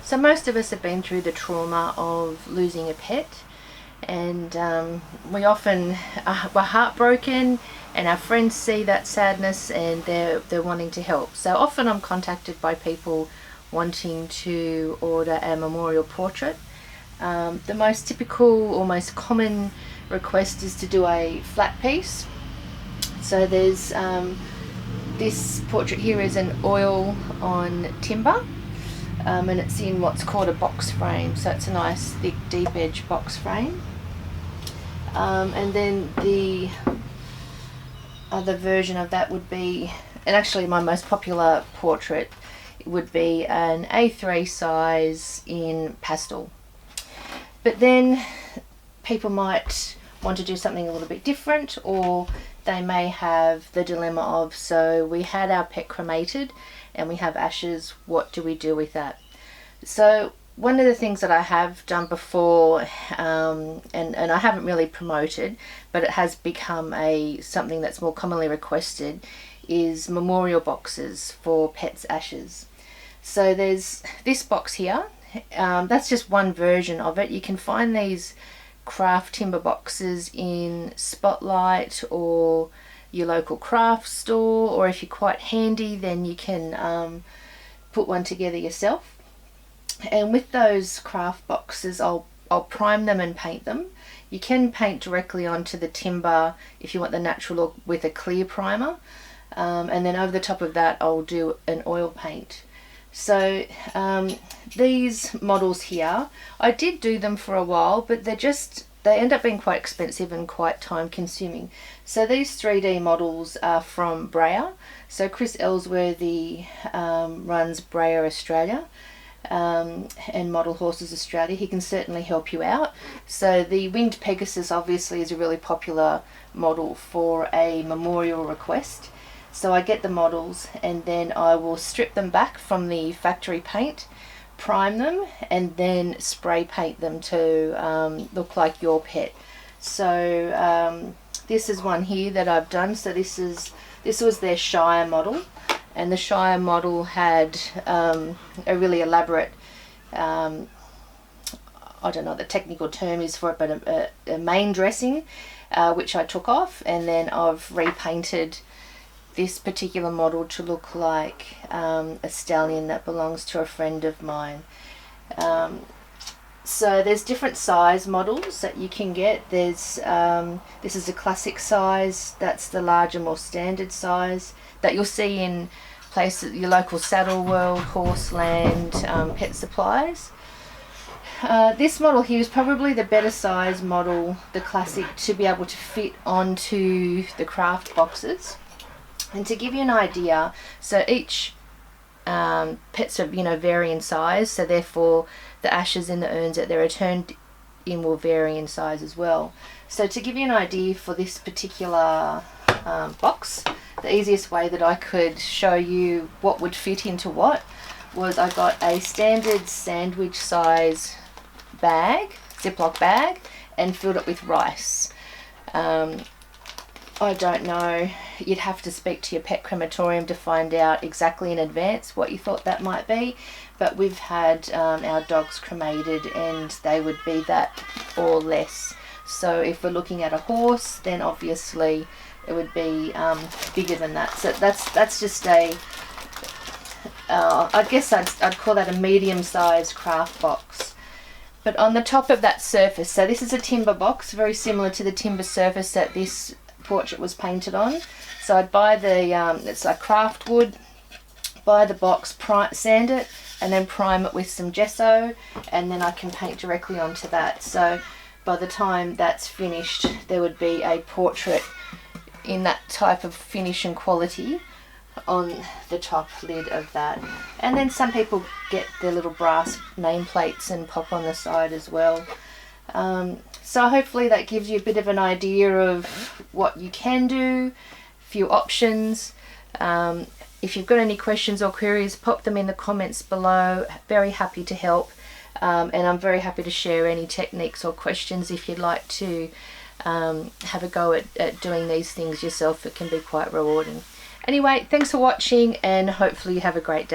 So most of us have been through the trauma of losing a pet, and we often we're heartbroken, and our friends see that sadness and they're wanting to help. So often I'm contacted by people wanting to order a memorial portrait. The most typical or most common request is to do a flat piece. So there's this portrait here is an oil on timber, and it's in what's called a box frame, so it's a nice thick deep edge box frame. And then the other version of that would be, and actually my most popular portrait would be an A3 size in pastel. But then people might want to do something a little bit different, or they may have the dilemma of, so we had our pet cremated and we have ashes, what do we do with that? So one of the things that I have done before, and I haven't really promoted, but it has become something that's more commonly requested, is memorial boxes for pets' ashes. So there's this box here, that's just one version of it. You can find these craft timber boxes in Spotlight or your local craft store, or if you're quite handy then you can put one together yourself. And with those craft boxes I'll prime them and paint them. You can paint directly onto the timber if you want the natural look with a clear primer, and then over the top of that I'll do an oil paint. So these models here, I did do them for a while, but they end up being quite expensive and quite time consuming. So these 3D models are from Breyer. So Chris Ellsworthy runs Breyer Australia and Model Horses Australia. He can certainly help you out. So the Winged Pegasus obviously is a really popular model for a memorial request. So I get the models and then I will strip them back from the factory paint, prime them, and then spray paint them to look like your pet. So this is one here that I've done. So this was their Shire model, and the Shire model had a really elaborate, I don't know what the technical term is for it, but a main dressing, which I took off, and then I've repainted this particular model to look like a stallion that belongs to a friend of mine. So there's different size models that you can get. There's this is a classic size, that's the larger, more standard size that you'll see in places, your local Saddle World, Horseland, Pet Supplies. This model here is probably the better size model, the classic, to be able to fit onto the craft boxes. And to give you an idea, so each pets are, vary in size, so therefore the ashes in the urns that they're returned in will vary in size as well. So to give you an idea for this particular box, the easiest way that I could show you what would fit into what was I got a standard sandwich size bag, Ziploc bag, and filled it with rice. I don't know, you'd have to speak to your pet crematorium to find out exactly in advance what you thought that might be, but we've had our dogs cremated and they would be that or less. So if we're looking at a horse, then obviously it would be bigger than that. So that's just I guess I'd call that a medium-sized craft box. But on the top of that surface, so this is a timber box, very similar to the timber surface that this portrait was painted on. So I'd buy it's like craft wood, buy the box, sand it, and then prime it with some gesso, and then I can paint directly onto that. So by the time that's finished, there would be a portrait in that type of finish and quality on the top lid of that. And then some people get their little brass nameplates and pop on the side as well. So hopefully that gives you a bit of an idea of what you can do, a few options. If you've got any questions or queries, pop them in the comments below. Very happy to help, and I'm very happy to share any techniques or questions if you'd like to have a go at doing these things yourself. It can be quite rewarding. Anyway, thanks for watching, and hopefully you have a great day.